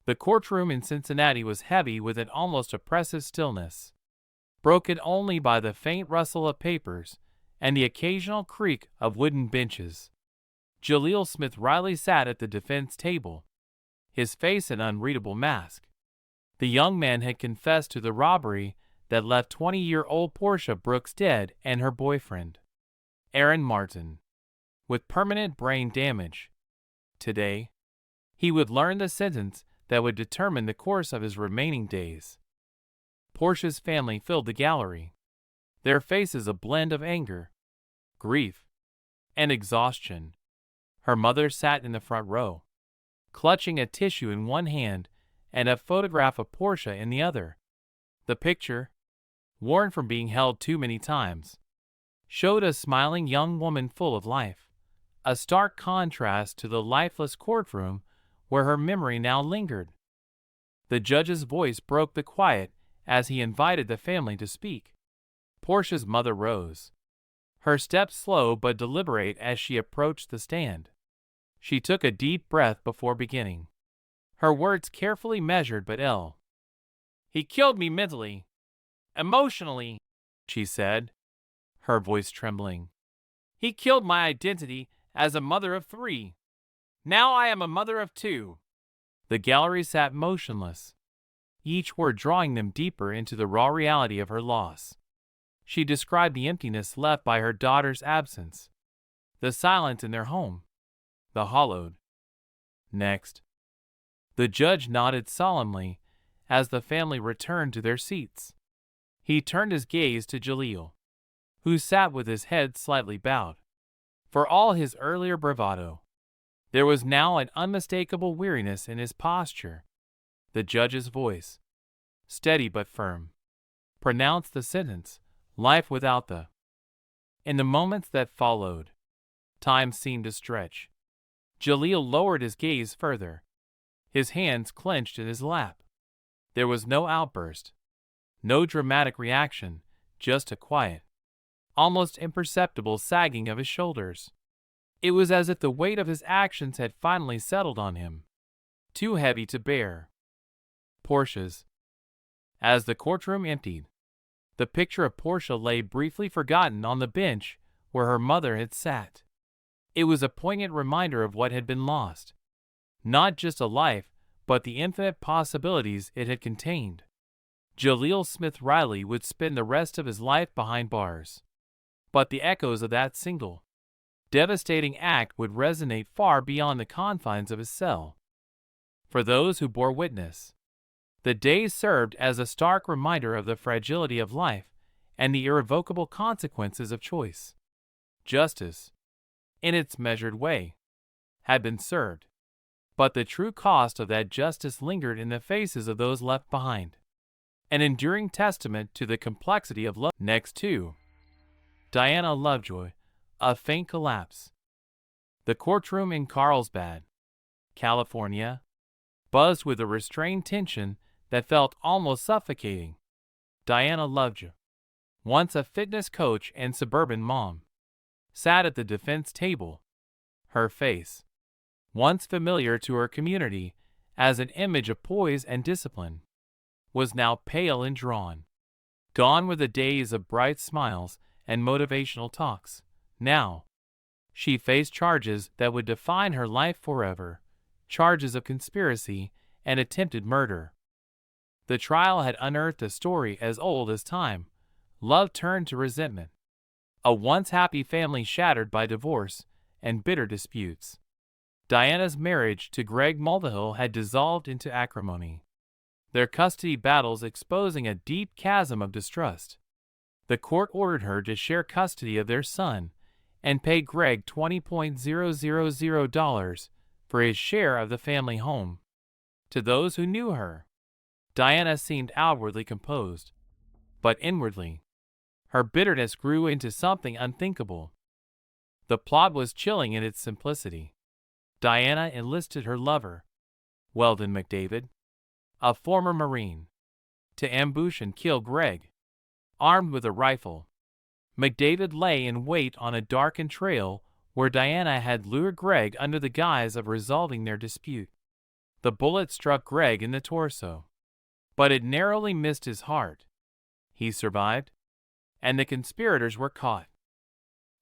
The courtroom in Cincinnati was heavy with an almost oppressive stillness, broken only by the faint rustle of papers and the occasional creak of wooden benches. Jaleel Smith Riley sat at the defense table, his face an unreadable mask. The young man had confessed to the robbery that left 20-year-old Portia Brooks dead and her boyfriend, Aaron Martin, with permanent brain damage. Today, he would learn the sentence that would determine the course of his remaining days. Portia's family filled the gallery, their faces a blend of anger, grief, and exhaustion. Her mother sat in the front row, clutching a tissue in one hand and a photograph of Portia in the other. The picture, worn from being held too many times, showed a smiling young woman full of life, a stark contrast to the lifeless courtroom where her memory now lingered. The judge's voice broke the quiet as he invited the family to speak. Portia's mother rose, her steps slow but deliberate as she approached the stand. She took a deep breath before beginning, her words carefully measured but ill. "He killed me mentally, emotionally," she said, her voice trembling. "He killed my identity as a mother of 3. Now I am a mother of 2. The gallery sat motionless, each word drawing them deeper into the raw reality of her loss. She described the emptiness left by her daughter's absence, the silence in their home, the hollowed. Next, the judge nodded solemnly as the family returned to their seats. He turned his gaze to Jaleel, who sat with his head slightly bowed. For all his earlier bravado, there was now an unmistakable weariness in his posture. The judge's voice, steady but firm, pronounced the sentence, life without the. In the moments that followed, time seemed to stretch. Jaleel lowered his gaze further, his hands clenched in his lap. There was no outburst, no dramatic reaction, just a quiet, almost imperceptible sagging of his shoulders. It was as if the weight of his actions had finally settled on him, too heavy to bear. Portia's. As the courtroom emptied, the picture of Portia lay briefly forgotten on the bench where her mother had sat. It was a poignant reminder of what had been lost, not just a life, but the infinite possibilities it had contained. Jaleel Smith Riley would spend the rest of his life behind bars, but the echoes of that single, devastating act would resonate far beyond the confines of his cell. For those who bore witness, the day served as a stark reminder of the fragility of life and the irrevocable consequences of choice. Justice, in its measured way, had been served, but the true cost of that justice lingered in the faces of those left behind, an enduring testament to the complexity of love. Next to Diana Lovejoy, a faint collapse. The courtroom in Carlsbad, California, buzzed with a restrained tension that felt almost suffocating. Diana Lovejoy, once a fitness coach and suburban mom, sat at the defense table. Her face, once familiar to her community as an image of poise and discipline, was now pale and drawn. Gone were the days of bright smiles and motivational talks. Now, she faced charges that would define her life forever, charges of conspiracy and attempted murder. The trial had unearthed a story as old as time. Love turned to resentment, a once happy family shattered by divorce and bitter disputes. Diana's marriage to Greg Mulvihill had dissolved into acrimony, their custody battles exposing a deep chasm of distrust. The court ordered her to share custody of their son and pay Greg $20,000 for his share of the family home. To those who knew her, Diana seemed outwardly composed, but inwardly, her bitterness grew into something unthinkable. The plot was chilling in its simplicity. Diana enlisted her lover, Weldon McDavid, a former Marine, to ambush and kill Greg. Armed with a rifle, McDavid lay in wait on a darkened trail where Diana had lured Greg under the guise of resolving their dispute. The bullet struck Greg in the torso, but it narrowly missed his heart. He survived, and the conspirators were caught.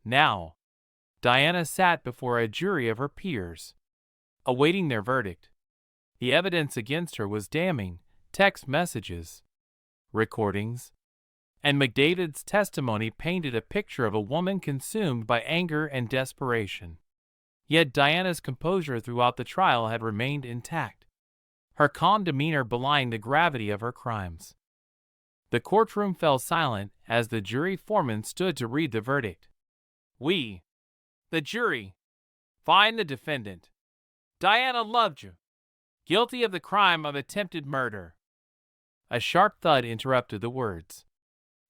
Now, Diana sat before a jury of her peers, awaiting their verdict. The evidence against her was damning: text messages, recordings, and McDavid's testimony painted a picture of a woman consumed by anger and desperation. Yet Diana's composure throughout the trial had remained intact, her calm demeanor belying the gravity of her crimes. The courtroom fell silent as the jury foreman stood to read the verdict. "We, the jury, find the defendant, Diana Lovejoy, guilty of the crime of attempted murder." A sharp thud interrupted the words.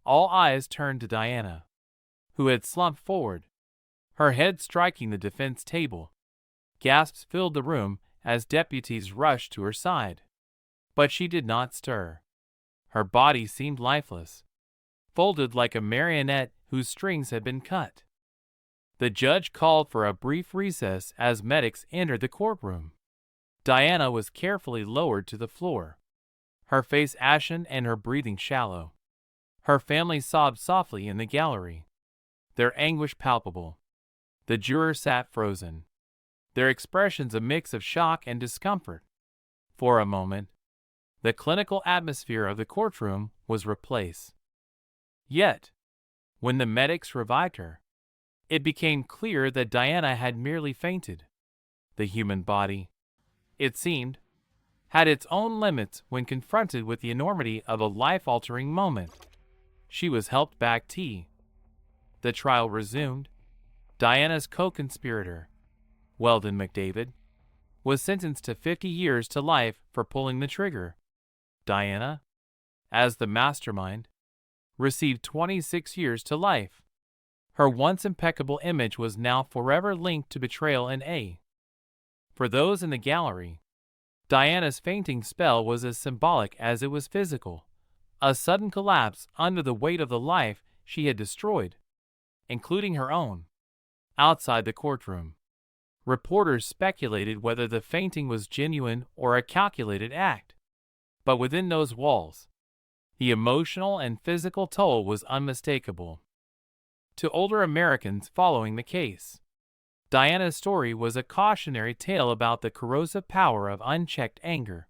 All eyes turned to Diana, who had slumped forward, her head striking the defense table. Gasps filled the room as deputies rushed to her side. But she did not stir. Her body seemed lifeless, folded like a marionette whose strings had been cut. The judge called for a brief recess as medics entered the courtroom. Diana was carefully lowered to the floor, her face ashen and her breathing shallow. Her family sobbed softly in the gallery, their anguish palpable. The jurors sat frozen, their expressions a mix of shock and discomfort. For a moment, the clinical atmosphere of the courtroom was replaced. Yet, when the medics revived her, it became clear that Diana had merely fainted. The human body, it seemed, had its own limits when confronted with the enormity of a life-altering moment. She was helped back to. The trial resumed. Diana's co-conspirator, Weldon McDavid, was sentenced to 50 years to life for pulling the trigger. Diana, as the mastermind, received 26 years to life. Her once impeccable image was now forever linked to betrayal and For those in the gallery, Diana's fainting spell was as symbolic as it was physical, a sudden collapse under the weight of the life she had destroyed, including her own. Outside the courtroom, reporters speculated whether the fainting was genuine or a calculated act. But within those walls, the emotional and physical toll was unmistakable. To older Americans following the case, Diana's story was a cautionary tale about the corrosive power of unchecked anger.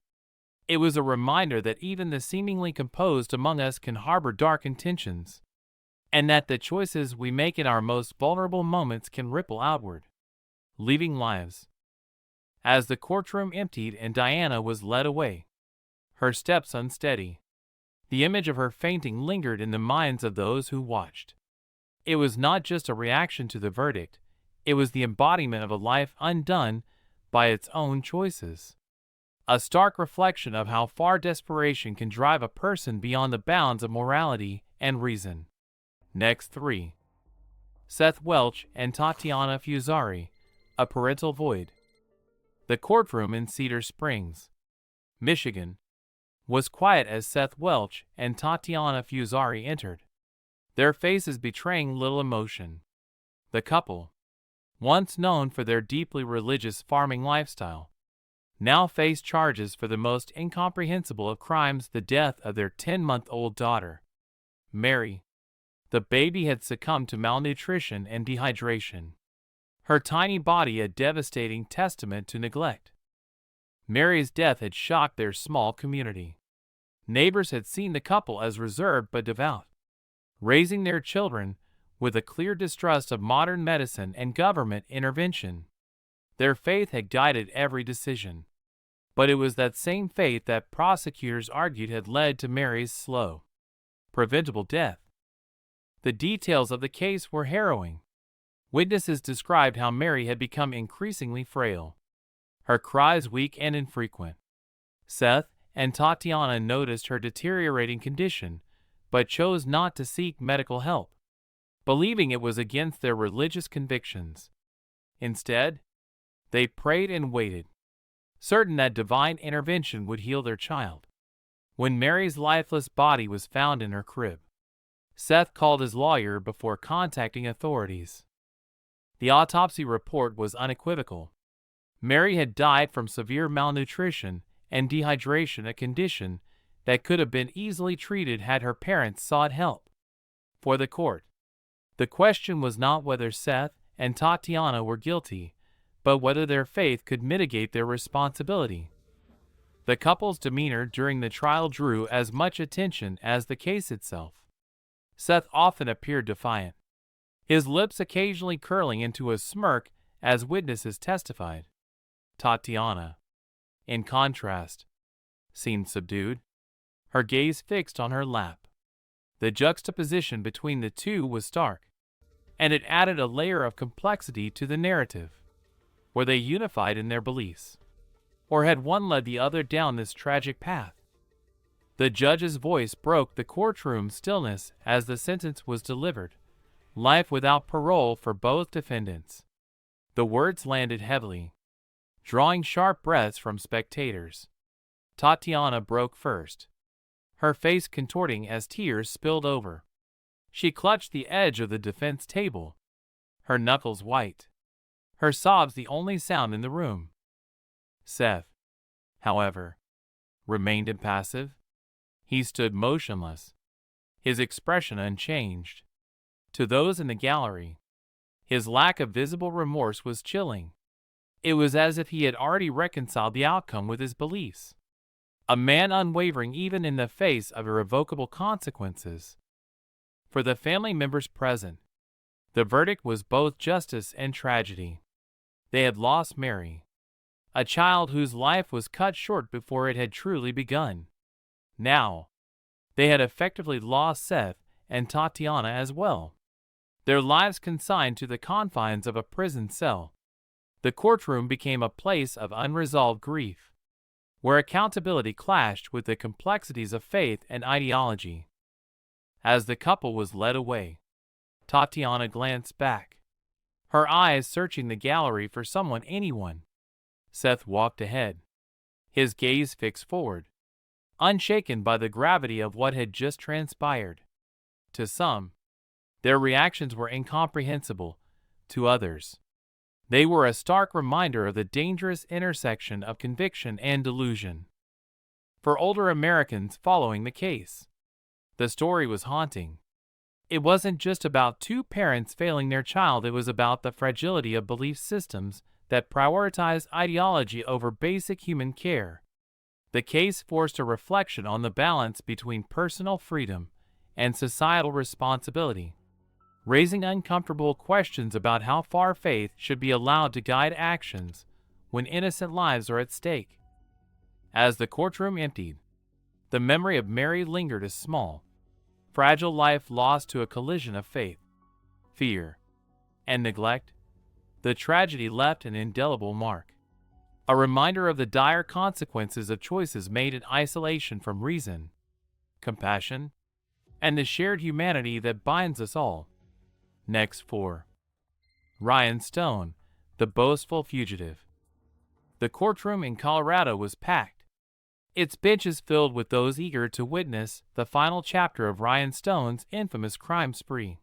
It was a reminder that even the seemingly composed among us can harbor dark intentions, and that the choices we make in our most vulnerable moments can ripple outward, leaving lives. As the courtroom emptied and Diana was led away, her steps unsteady, the image of her fainting lingered in the minds of those who watched. It was not just a reaction to the verdict, it was the embodiment of a life undone by its own choices. A stark reflection of how far desperation can drive a person beyond the bounds of morality and reason. Next 3. Seth Welch and Tatiana Fusari, A Parental Void. The courtroom in Cedar Springs, Michigan, was quiet as Seth Welch and Tatiana Fusari entered, their faces betraying little emotion. The couple, once known for their deeply religious farming lifestyle, now faced charges for the most incomprehensible of crimes: the death of their 10-month-old daughter, Mary. The baby had succumbed to malnutrition and dehydration, her tiny body a devastating testament to neglect. Mary's death had shocked their small community. Neighbors had seen the couple as reserved but devout, raising their children with a clear distrust of modern medicine and government intervention. Their faith had guided every decision, but it was that same faith that prosecutors argued had led to Mary's slow, preventable death. The details of the case were harrowing. Witnesses described how Mary had become increasingly frail, her cries weak and infrequent. Seth and Tatiana noticed her deteriorating condition, but chose not to seek medical help, believing it was against their religious convictions. Instead, they prayed and waited, certain that divine intervention would heal their child. When Mary's lifeless body was found in her crib, Seth called his lawyer before contacting authorities. The autopsy report was unequivocal. Mary had died from severe malnutrition and dehydration, a condition that could have been easily treated had her parents sought help. For the court, the question was not whether Seth and Tatiana were guilty, but whether their faith could mitigate their responsibility. The couple's demeanor during the trial drew as much attention as the case itself. Seth often appeared defiant, his lips occasionally curling into a smirk as witnesses testified. Tatiana, in contrast, seemed subdued, her gaze fixed on her lap. The juxtaposition between the two was stark, and it added a layer of complexity to the narrative. Were they unified in their beliefs, or had one led the other down this tragic path? The judge's voice broke the courtroom stillness as the sentence was delivered: life without parole for both defendants. The words landed heavily, drawing sharp breaths from spectators. Tatiana broke first, her face contorting as tears spilled over. She clutched the edge of the defense table, her knuckles white, her sobs the only sound in the room. Seth, however, remained impassive. He stood motionless, his expression unchanged. To those in the gallery, his lack of visible remorse was chilling. It was as if he had already reconciled the outcome with his beliefs. A man unwavering even in the face of irrevocable consequences. For the family members present, the verdict was both justice and tragedy. They had lost Mary, a child whose life was cut short before it had truly begun. Now, they had effectively lost Seth and Tatiana as well, their lives consigned to the confines of a prison cell. The courtroom became a place of unresolved grief, where accountability clashed with the complexities of faith and ideology. As the couple was led away, Tatiana glanced back, her eyes searching the gallery for anyone. Seth walked ahead, his gaze fixed forward, unshaken by the gravity of what had just transpired. To some, their reactions were incomprehensible. To others, they were a stark reminder of the dangerous intersection of conviction and delusion. For older Americans following the case, the story was haunting. It wasn't just about two parents failing their child, it was about the fragility of belief systems that prioritize ideology over basic human care. The case forced a reflection on the balance between personal freedom and societal responsibility, raising uncomfortable questions about how far faith should be allowed to guide actions when innocent lives are at stake. As the courtroom emptied, the memory of Mary lingered, a small, fragile life lost to a collision of faith, fear, and neglect. The tragedy left an indelible mark, a reminder of the dire consequences of choices made in isolation from reason, compassion, and the shared humanity that binds us all. Next for Ryan Stone, the boastful fugitive. The courtroom in Colorado was packed, its benches filled with those eager to witness the final chapter of Ryan Stone's infamous crime spree.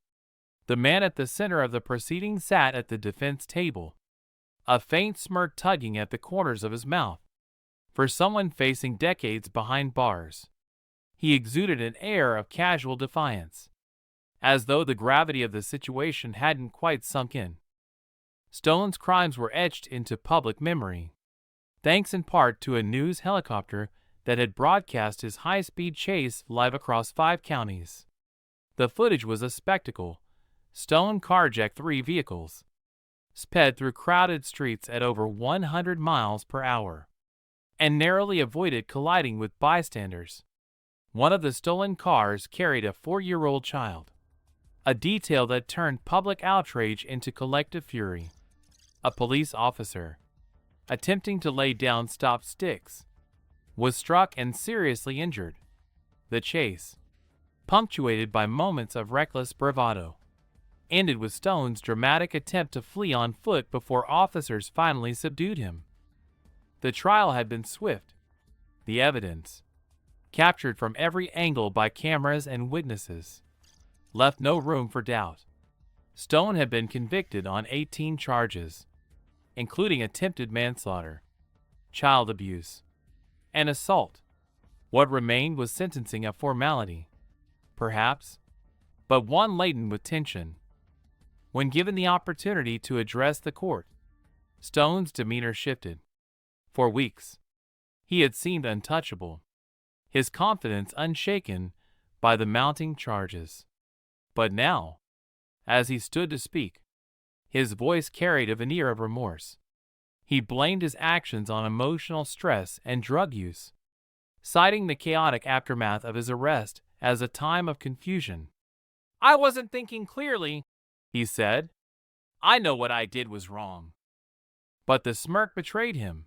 The man at the center of the proceedings sat at the defense table, a faint smirk tugging at the corners of his mouth. For someone facing decades behind bars, he exuded an air of casual defiance, as though the gravity of the situation hadn't quite sunk in. Stone's crimes were etched into public memory, thanks in part to a news helicopter that had broadcast his high-speed chase live across 5 counties. The footage was a spectacle. Stone carjacked 3 vehicles, sped through crowded streets at over 100 miles per hour, and narrowly avoided colliding with bystanders. One of the stolen cars carried a 4-year-old child, a detail that turned public outrage into collective fury. A police officer, attempting to lay down stop sticks, was struck and seriously injured. The chase, punctuated by moments of reckless bravado, ended with Stone's dramatic attempt to flee on foot before officers finally subdued him. The trial had been swift. The evidence, captured from every angle by cameras and witnesses, left no room for doubt. Stone had been convicted on 18 charges, including attempted manslaughter, child abuse, and assault. What remained was sentencing a formality, perhaps, but one laden with tension. When given the opportunity to address the court, Stone's demeanor shifted. For weeks, he had seemed untouchable, his confidence unshaken by the mounting charges. But now, as he stood to speak, his voice carried a veneer of remorse. He blamed his actions on emotional stress and drug use, citing the chaotic aftermath of his arrest as a time of confusion. "I wasn't thinking clearly," he said. "I know what I did was wrong." But the smirk betrayed him.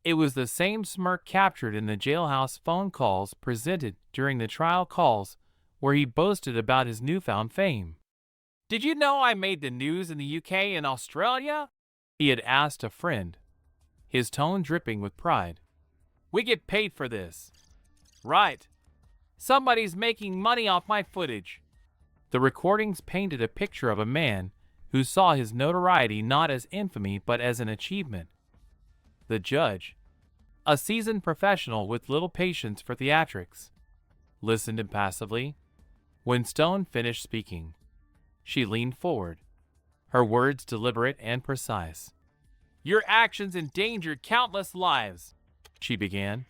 It was the same smirk captured in the jailhouse phone calls presented during the trial calls where he boasted about his newfound fame. "Did you know I made the news in the UK and Australia?" he had asked a friend, his tone dripping with pride. "We get paid for this." "Right. Somebody's making money off my footage." The recordings painted a picture of a man who saw his notoriety not as infamy but as an achievement. The judge, a seasoned professional with little patience for theatrics, listened impassively. When Stone finished speaking, she leaned forward, her words deliberate and precise. "Your actions endangered countless lives," she began,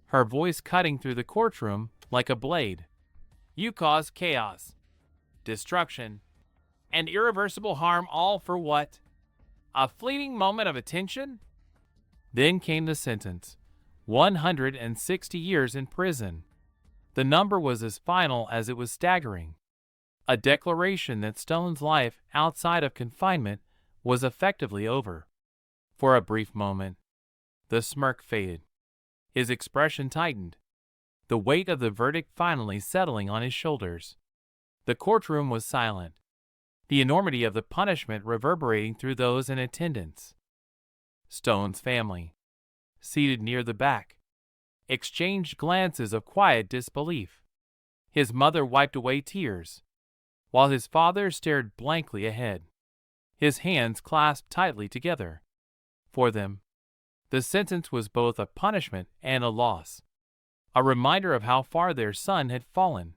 her voice cutting through the courtroom like a blade. "You caused chaos, destruction, and irreversible harm, all for what? A fleeting moment of attention?" Then came the sentence, 160 years in prison. The number was as final as it was staggering. A declaration that Stone's life outside of confinement was effectively over. For a brief moment, the smirk faded. His expression tightened, the weight of the verdict finally settling on his shoulders. The courtroom was silent, the enormity of the punishment reverberating through those in attendance. Stone's family, seated near the back, exchanged glances of quiet disbelief. His mother wiped away tears, while his father stared blankly ahead, his hands clasped tightly together. For them, the sentence was both a punishment and a loss, a reminder of how far their son had fallen.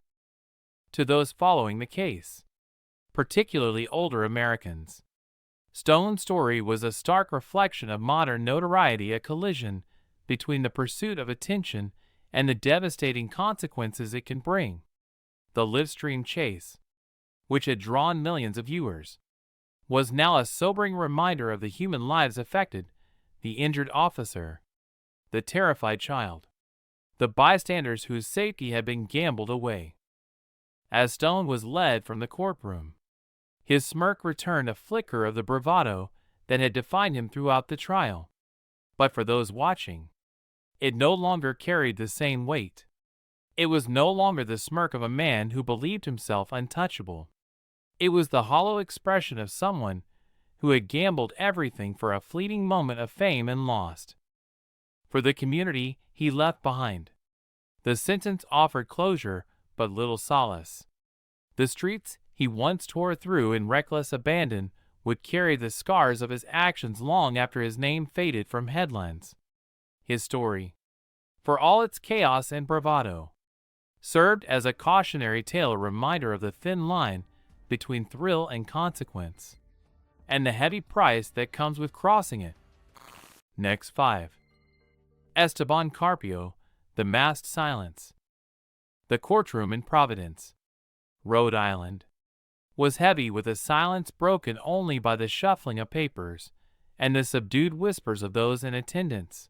To those following the case, particularly older Americans, Stone's story was a stark reflection of modern notoriety, a collision between the pursuit of attention and the devastating consequences it can bring. The live-stream chase, which had drawn millions of viewers, was now a sobering reminder of the human lives affected, the injured officer, the terrified child, the bystanders whose safety had been gambled away. As Stone was led from the courtroom, his smirk returned, a flicker of the bravado that had defined him throughout the trial. But for those watching, it no longer carried the same weight. It was no longer the smirk of a man who believed himself untouchable. It was the hollow expression of someone who had gambled everything for a fleeting moment of fame and lost. For the community he left behind, the sentence offered closure but little solace. The streets he once tore through in reckless abandon would carry the scars of his actions long after his name faded from headlines. His story, for all its chaos and bravado, served as a cautionary tale, a reminder of the thin line between thrill and consequence, and the heavy price that comes with crossing it. Next 5. Esteban Carpio, The Masked Silence. The courtroom in Providence, Rhode Island, was heavy with a silence broken only by the shuffling of papers and the subdued whispers of those in attendance.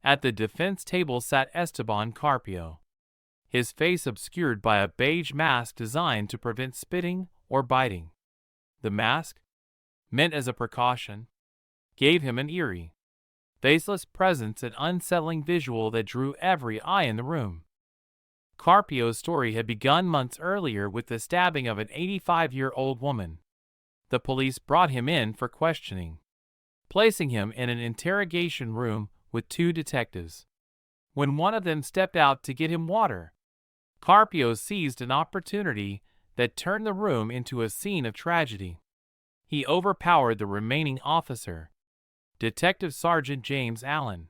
At the defense table sat Esteban Carpio, his face obscured by a beige mask designed to prevent spitting or biting. The mask, meant as a precaution, gave him an eerie, faceless presence, an unsettling visual that drew every eye in the room. Carpio's story had begun months earlier with the stabbing of an 85-year-old woman. The police brought him in for questioning, placing him in an interrogation room with 2 detectives. When one of them stepped out to get him water, Carpio seized an opportunity that turned the room into a scene of tragedy. He overpowered the remaining officer, Detective Sergeant James Allen,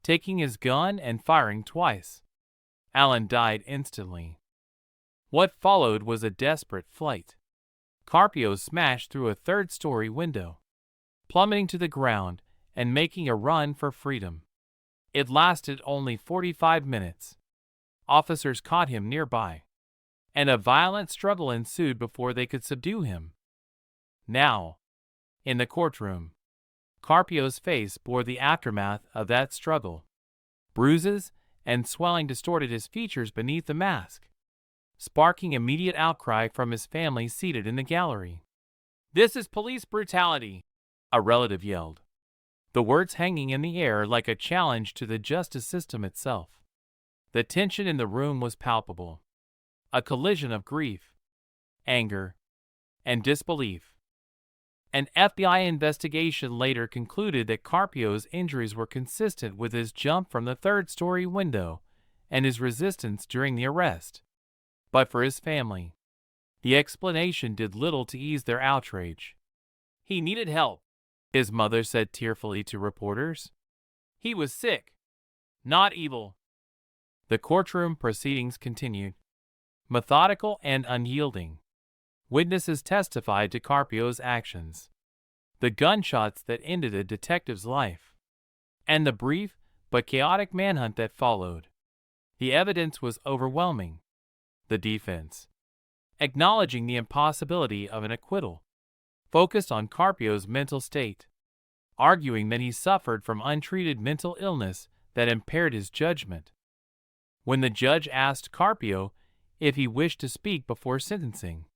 taking his gun and firing twice. Allen died instantly. What followed was a desperate flight. Carpio smashed through a third-story window, plummeting to the ground and making a run for freedom. It lasted only 45 minutes. Officers caught him nearby, and a violent struggle ensued before they could subdue him. Now, in the courtroom, Carpio's face bore the aftermath of that struggle. Bruises and swelling distorted his features beneath the mask, sparking immediate outcry from his family seated in the gallery. "This is police brutality," a relative yelled, the words hanging in the air like a challenge to the justice system itself. The tension in the room was palpable, a collision of grief, anger, and disbelief. An FBI investigation later concluded that Carpio's injuries were consistent with his jump from the third-story window and his resistance during the arrest. But for his family, the explanation did little to ease their outrage. "He needed help," his mother said tearfully to reporters. "He was sick, not evil." The courtroom proceedings continued, methodical and unyielding. Witnesses testified to Carpio's actions, the gunshots that ended a detective's life, and the brief but chaotic manhunt that followed. The evidence was overwhelming. The defense, acknowledging the impossibility of an acquittal, focused on Carpio's mental state, arguing that he suffered from untreated mental illness that impaired his judgment. When the judge asked Carpio if he wished to speak before sentencing,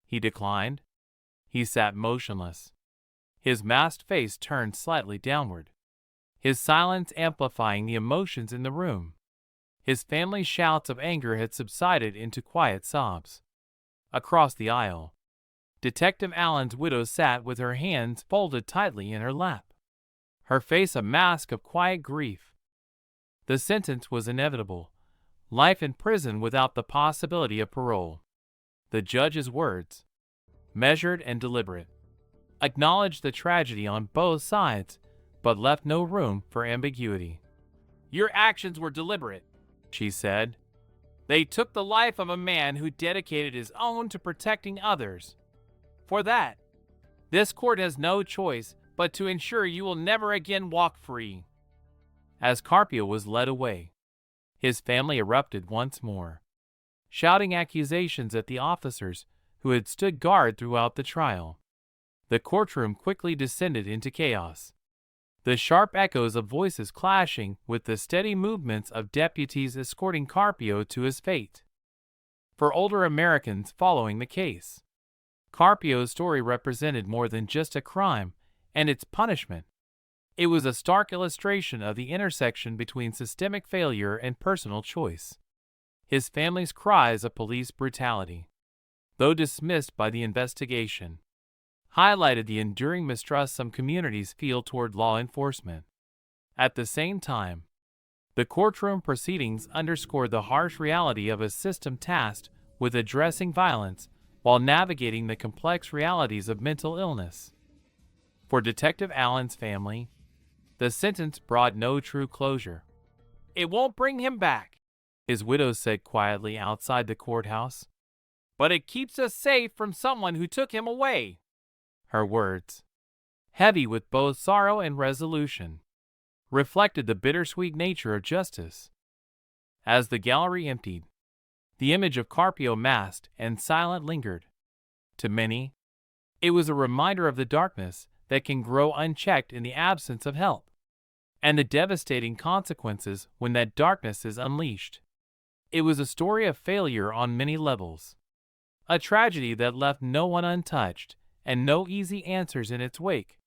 he declined. He sat motionless, his masked face turned slightly downward, his silence amplifying the emotions in the room. His family's shouts of anger had subsided into quiet sobs. Across the aisle, Detective Allen's widow sat with her hands folded tightly in her lap, her face a mask of quiet grief. The sentence was inevitable: life in prison without the possibility of parole. The judge's words, measured and deliberate, acknowledged the tragedy on both sides, but left no room for ambiguity. "Your actions were deliberate," she said. "They took the life of a man who dedicated his own to protecting others. For that, this court has no choice but to ensure you will never again walk free." As Carpio was led away, his family erupted once more, shouting accusations at the officers who had stood guard throughout the trial. The courtroom quickly descended into chaos, the sharp echoes of voices clashing with the steady movements of deputies escorting Carpio to his fate. For older Americans following the case, Carpio's story represented more than just a crime and its punishment. It was a stark illustration of the intersection between systemic failure and personal choice. His family's cries of police brutality, though dismissed by the investigation, highlighted the enduring mistrust some communities feel toward law enforcement. At the same time, the courtroom proceedings underscored the harsh reality of a system tasked with addressing violence while navigating the complex realities of mental illness. For Detective Allen's family, the sentence brought no true closure. "It won't bring him back," his widow said quietly outside the courthouse, "but it keeps us safe from someone who took him away." Her words, heavy with both sorrow and resolution, reflected the bittersweet nature of justice. As the gallery emptied, the image of Carpio masked and silent lingered. To many, it was a reminder of the darkness that can grow unchecked in the absence of help, and the devastating consequences when that darkness is unleashed. It was a story of failure on many levels, a tragedy that left no one untouched and no easy answers in its wake.